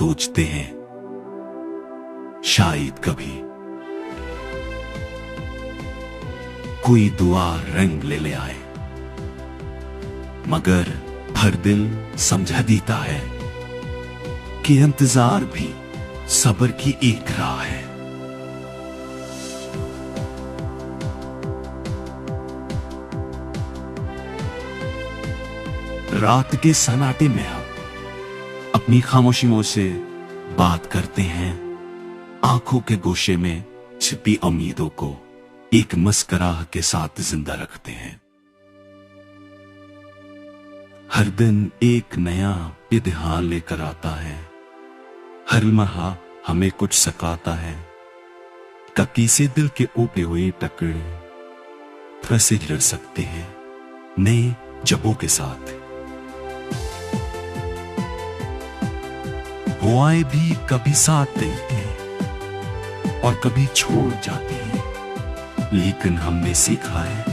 सोचते हैं शायद कभी कोई दुआ रंग ले आए, मगर हर दिल समझा देता है कि इंतजार भी सब्र की एक राह है। रात के सन्नाटे में हम अपनी खामोशियों से बात करते हैं, आंखों के गोशे में छिपी उम्मीदों को एक मुस्कुराहट के साथ जिंदा रखते हैं। हर दिन एक नया इम्तिहान लेकर आता है, हर लम्हा हमें कुछ सिखाता है। कभी से दिल के ऊपे हुए टुकड़े फिर से जुड़ सकते हैं नए जबों के साथ। हवाएं भी कभी साथ देती हैं और कभी छोड़ जाती हैं, लेकिन हमने सीखा है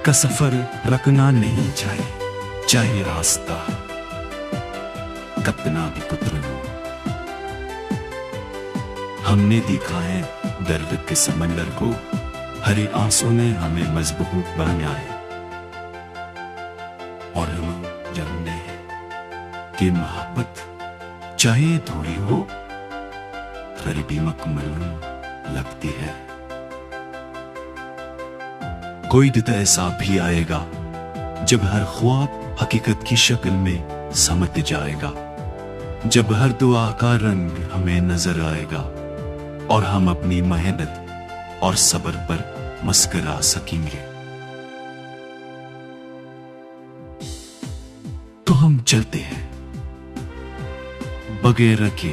कि सफर रुकना नहीं चाहिए, चाहे रास्ता कितना भी कठिन हो। हमने देखा है दर्द के समंदर को, हरे आंसू ने हमें मजबूत बनाया और हम जानते हैं कि मोहब्बत चाहे थोड़ी हो फिर भी मुकम्मल लगती है। कोई दिन ऐसा भी आएगा जब हर ख्वाब हकीकत की शक्ल में समझ जाएगा, जब हर दुआ का रंग हमें नजर आएगा और हम अपनी मेहनत और सब्र पर मुस्कुरा सकेंगे। तो हम चलते हैं बगैर रखे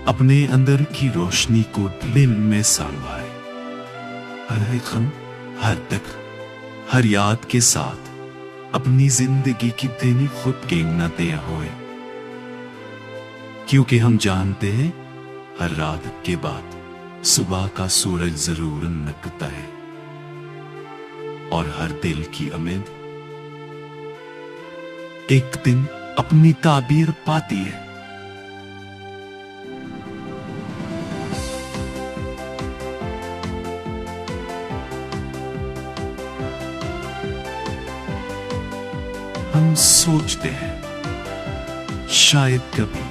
अपने अंदर की रोशनी को दिल में संभाए, हर एक खम, हर तक, हर याद के साथ अपनी जिंदगी की देनी खुद गिनते हुए, क्योंकि हम जानते हैं हर रात के बाद सुबह का सूरज जरूर निकलता है और हर दिल की उम्मीद एक दिन अपनी ताबीर पाती है। हम सोचते हैं शायद कभी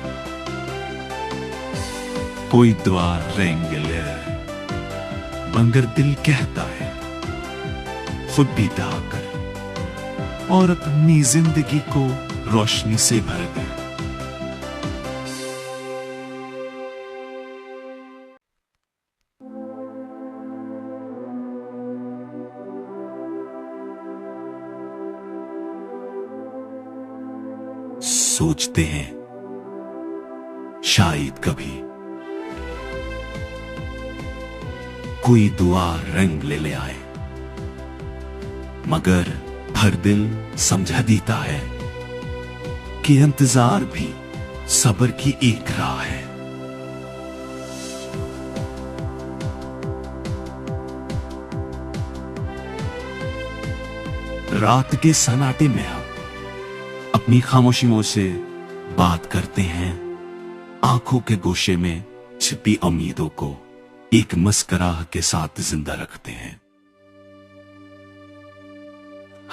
कोई दुआ रंग ले, मगर दिल कहता है खुद भी दाकर और अपनी जिंदगी को रोशनी से भर दे। सोचते हैं शायद कभी कोई दुआ रंग ले आए, मगर हर दिल समझा देता है कि इंतजार भी सब्र की एक राह है। रात के सन्नाटे में हम अपनी खामोशियों से बात करते हैं, आंखों के गोशे में छिपी उम्मीदों को एक मुस्कुराहट के साथ जिंदा रखते हैं।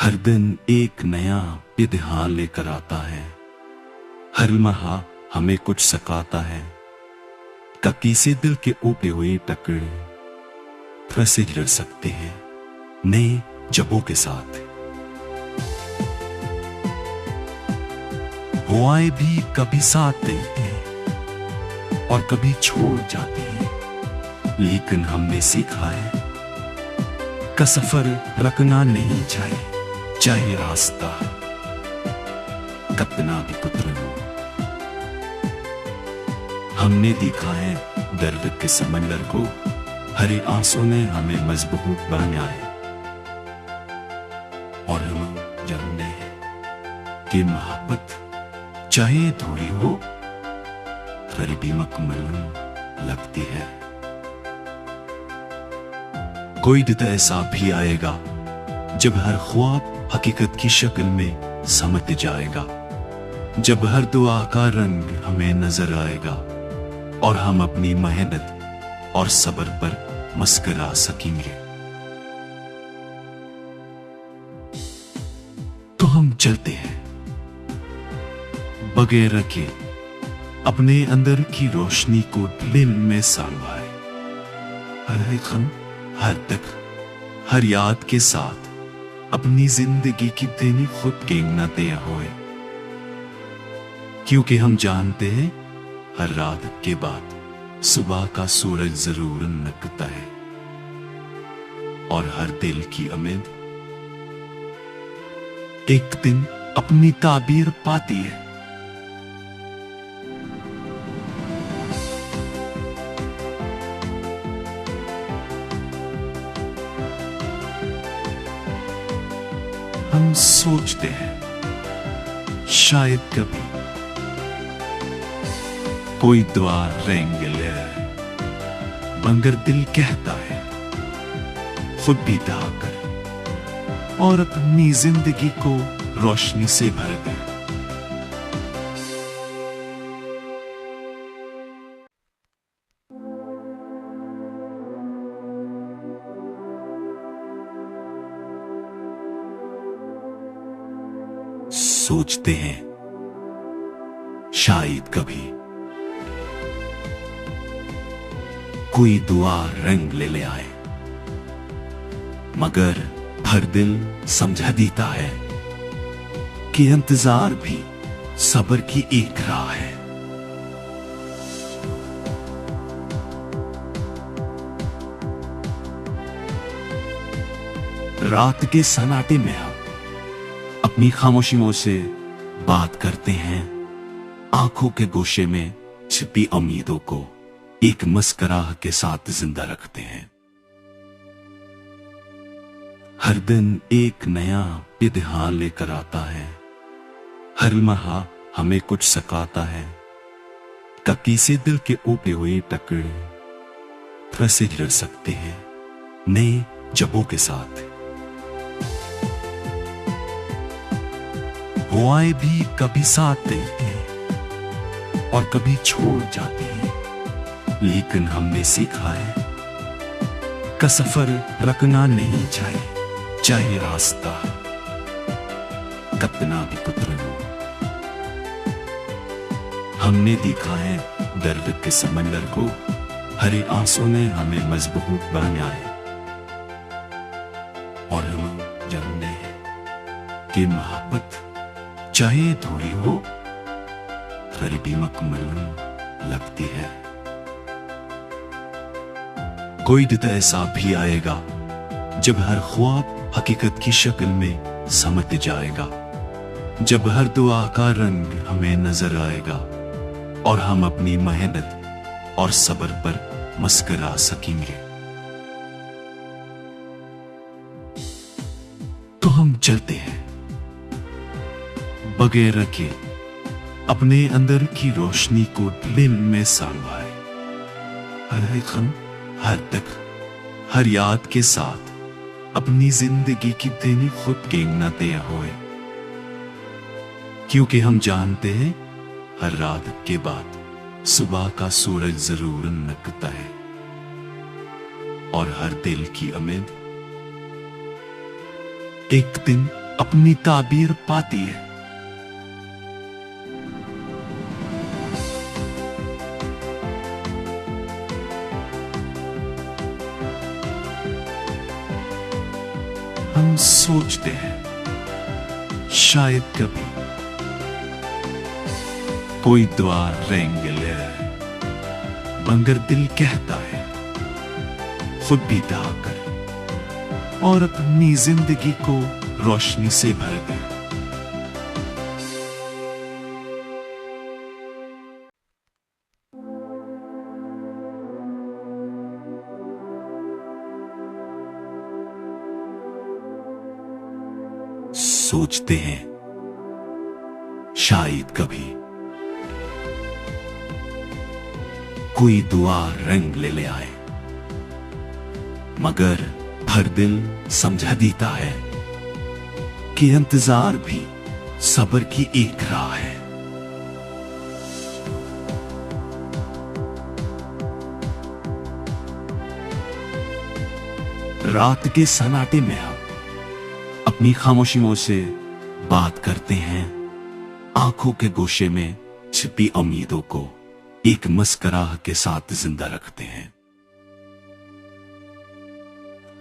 हर दिन एक नया इम्तिहान लेकर आता है, हर लम्हा हमें कुछ सिखाता है। कभी से दिल के ऊपे हुए टुकड़े फिर से जुड़ सकते हैं नए जबों के साथ। हवाएं भी कभी साथ देती हैं और कभी छोड़ जाती हैं, लेकिन हमने सीखा है कि सफर रुकना नहीं चाहिए, चाहे रास्ता कितना भी कठिन हो। हमने देखा है दर्द के समंदर को, हरे आंसू ने हमें मजबूत बनाया और हम जानते हैं कि मोहब्बत चाहे थोड़ी हो फिर भी मुकम्मल लगती है। कोई दिन ऐसा भी आएगा जब हर ख्वाब हकीकत की शक्ल में समझ जाएगा, जब हर दुआ का रंग हमें नजर आएगा और हम अपनी मेहनत और सब्र पर मुस्कुरा सकेंगे। तो हम चलते हैं बगैर रखे अपने अंदर की रोशनी को दिल में सालवाए, हर एक खम, हर तक, हर याद के साथ अपनी जिंदगी की देनी खुद केंगना तय होए, क्योंकि हम जानते हैं हर रात के बाद सुबह का सूरज जरूर निकलता है और हर दिल की उम्मीद एक दिन अपनी ताबीर पाती है। हम सोचते हैं शायद कभी कोई दुआ रेंग ले, मगर दिल कहता है खुद भी दहा कर और अपनी जिंदगी को रोशनी से भर दे। सोचते हैं शायद कभी कोई दुआ रंग ले आए, मगर हर दिल समझा देता है कि इंतजार भी सब्र की एक राह है। रात के सन्नाटे में हम अपनी खामोशियों से बात करते हैं, आंखों के गोशे में छिपी उम्मीदों को एक मुस्कुराहट के साथ जिंदा रखते हैं। हर दिन एक नया इम्तिहान लेकर आता है, हर लम्हा हमें कुछ सिखाता है। कभी से दिल के ऊपे हुए टुकड़े फिर से जुड़ सकते हैं नए जबों के साथ। हवाएं भी कभी साथ देते हैं और कभी छोड़ जाते हैं, लेकिन हमने सीखा है का सफर रखना नहीं चाहिए, चाहे रास्ता कितना भी पुत्र हो। हमने देखा है दर्द के समंदर को हरे आंसू ने हमें मजबूत बनाया है, और हम जानते हैं कि मोहब्बत चाहे थोड़ी हो फिर भी मुकम्मल लगती है। कोई दिन ऐसा भी आएगा जब हर ख्वाब हकीकत की शक्ल में समझ जाएगा, जब हर दुआ का रंग हमें नजर आएगा और हम अपनी मेहनत और सब्र पर मुस्कुरा सकेंगे। तो हम चलते हैं बगैर रखे अपने अंदर की रोशनी को दिल में सालवाए, हर एक खम, हर तक, हर याद के साथ अपनी जिंदगी की देनी खुद केंगना तय होए, क्योंकि हम जानते हैं हर रात के बाद सुबह का सूरज जरूर निकलता है और हर दिल की उम्मीद एक दिन अपनी ताबीर पाती है। हम सोचते हैं शायद कभी कोई दुआ रेंग ले, मगर दिल कहता है खुद भी दहा कर और अपनी जिंदगी को रोशनी से भर दे। सोचते हैं शायद कभी कोई दुआ रंग ले आए, मगर हर दिल समझा देता है कि इंतजार भी सब्र की एक राह है। रात के सन्नाटे में हम अपनी खामोशियों से बात करते हैं, आंखों के गोशे में छिपी उम्मीदों को एक मुस्कुराहट के साथ जिंदा रखते हैं।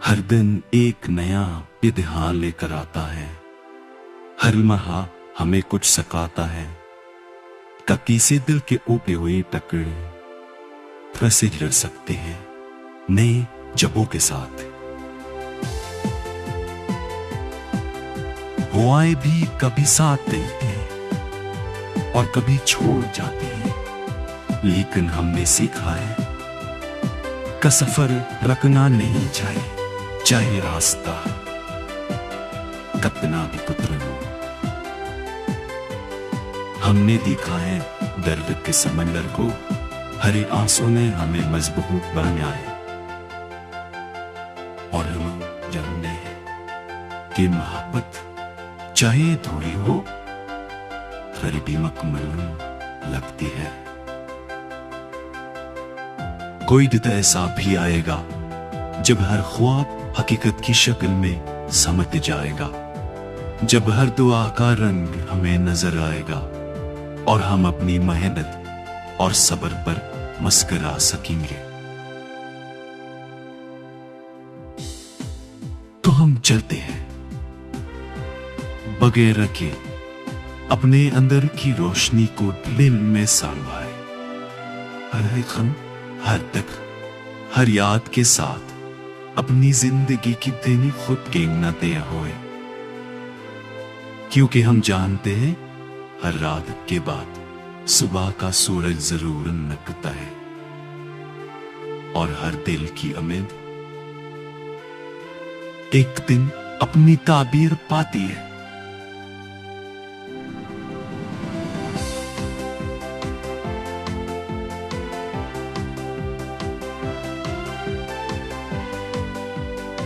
हर दिन एक नया इम्तिहान लेकर आता है, हर लम्हा हमें कुछ सिखाता है। कभी से दिल के ऊपे हुए टकरे फिर से जुड़ सकते हैं नए जबों के साथ। हवाएं भी कभी साथ देते हैं और कभी छोड़ जाते हैं, लेकिन हमने सीखा है का सफर रखना नहीं चाहे रास्ता कितना भी पुत्र हो। हमने देखा है दर्द के समंदर को, हरे आंसू ने हमें मजबूत बनाया है। और हम जानते हैं कि मोहब्बत चाहे थोड़ी हो फिर भी मुकम्मल लगती है। कोई दिन ऐसा भी आएगा जब हर ख्वाब हकीकत की शक्ल में समझ जाएगा, जब हर दुआ का रंग हमें नजर आएगा और हम अपनी मेहनत और सब्र पर मुस्कुरा सकेंगे। तो हम चलते हैं बगैर रखे अपने अंदर की रोशनी को दिल में संभाए, हर खम हर तक हर याद के साथ अपनी जिंदगी की दिन खुद गिनते हुए, क्योंकि हम जानते हैं हर रात के बाद सुबह का सूरज जरूर निकलता है और हर दिल की उम्मीद एक दिन अपनी ताबीर पाती है।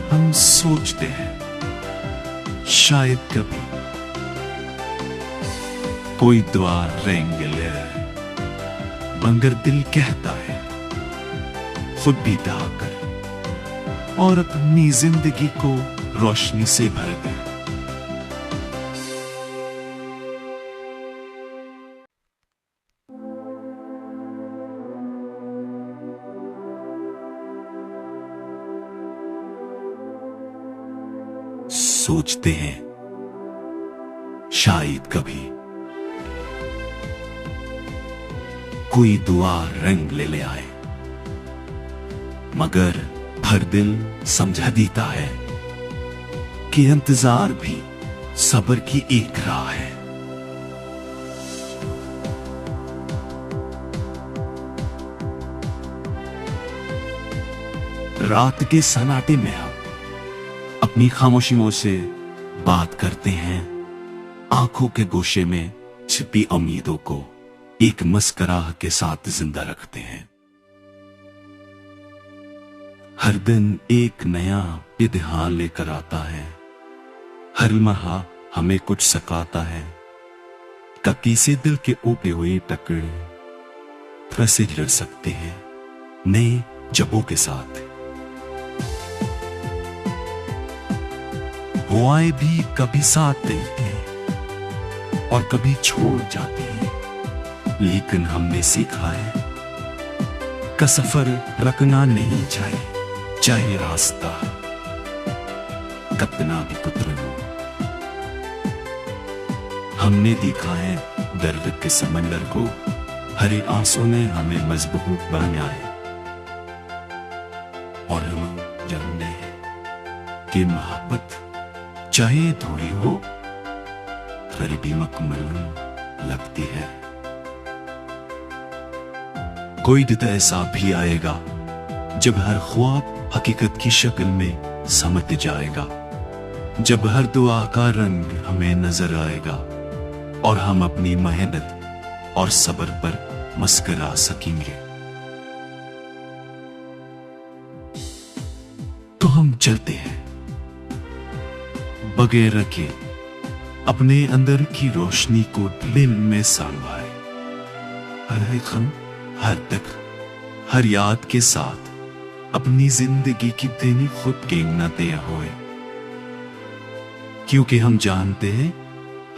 हम सोचते हैं शायद कभी कोई दुआ रेंग ले, मगर दिल कहता है खुद भी दहाकर और अपनी जिंदगी को रोशनी से भर दे। सोचते हैं शायद कभी कोई दुआ रंग ले आए, मगर हर दिल समझा देता है कि इंतजार भी सब्र की एक राह है। रात के सन्नाटे में हम अपनी खामोशियों से बात करते हैं, आंखों के गोशे में छिपी उम्मीदों को एक मुस्कुराहट के साथ जिंदा रखते हैं। हर दिन एक नया इम्तिहान लेकर आता है, हर लम्हा हमें कुछ सिखाता है। कभी से दिल के ऊपे हुए टकरे फिर से जुड़ सकते हैं नए जबों के साथ। हवाएं भी कभी साथ देते हैं और कभी छोड़ जाते हैं, लेकिन हमने सीखा है का सफर रखना नहीं चाहे रास्ता कितना भी पुत्र हो। हमने देखा है दर्द के समंदर को, हरे आंसू ने हमें मजबूत बनाया है। और हम जानते हैं कि मोहब्बत चाहे थोड़ी हो फिर भी मुकम्मल लगती है। कोई दिन ऐसा भी आएगा जब हर ख्वाब हकीकत की शक्ल में समझ जाएगा, जब हर दुआ का रंग हमें नजर आएगा और हम अपनी मेहनत और सब्र पर मुस्कुरा सकेंगे। तो हम चलते हैं बगैर रखे अपने अंदर की रोशनी को दिल में संभाए, हर खम हर तक हर याद के साथ अपनी जिंदगी की दिन खुद कीमते होए, क्योंकि हम जानते हैं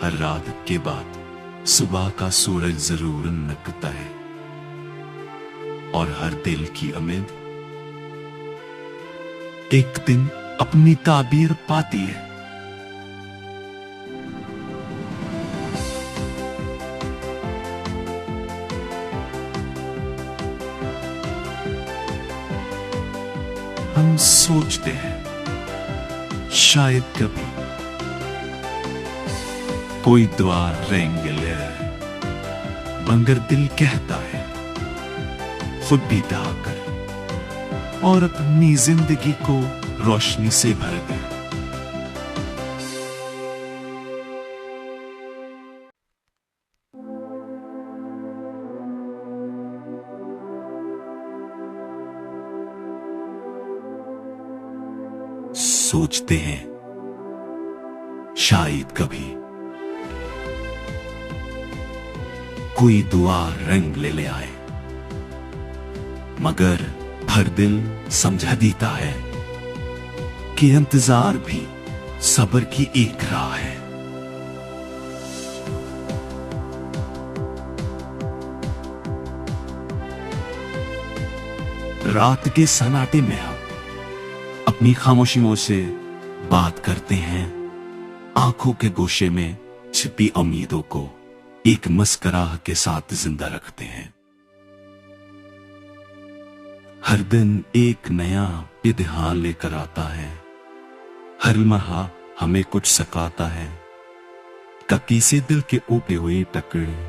हर रात के बाद सुबह का सूरज जरूर निकलता है और हर दिल की उम्मीद एक दिन अपनी ताबीर पाती है। हम सोचते हैं शायद कभी कोई दुआ रेंग ले, मगर दिल कहता है खुद भी कर और अपनी जिंदगी को रोशनी से भर दे। सोचते हैं शायद कभी कोई दुआ रंग ले आए, मगर हर दिल समझा देता है कि इंतजार भी सब्र की एक राह है। रात के सन्नाटे में हम अपनी खामोशियों से बात करते हैं, आंखों के गोशे में छिपी उम्मीदों को एक मुस्कुराहट के साथ जिंदा रखते हैं। हर दिन एक नया इम्तिहान लेकर आता है, हर माह हमें कुछ सिखाता है, ककी से दिल के ऊपे हुए टकरे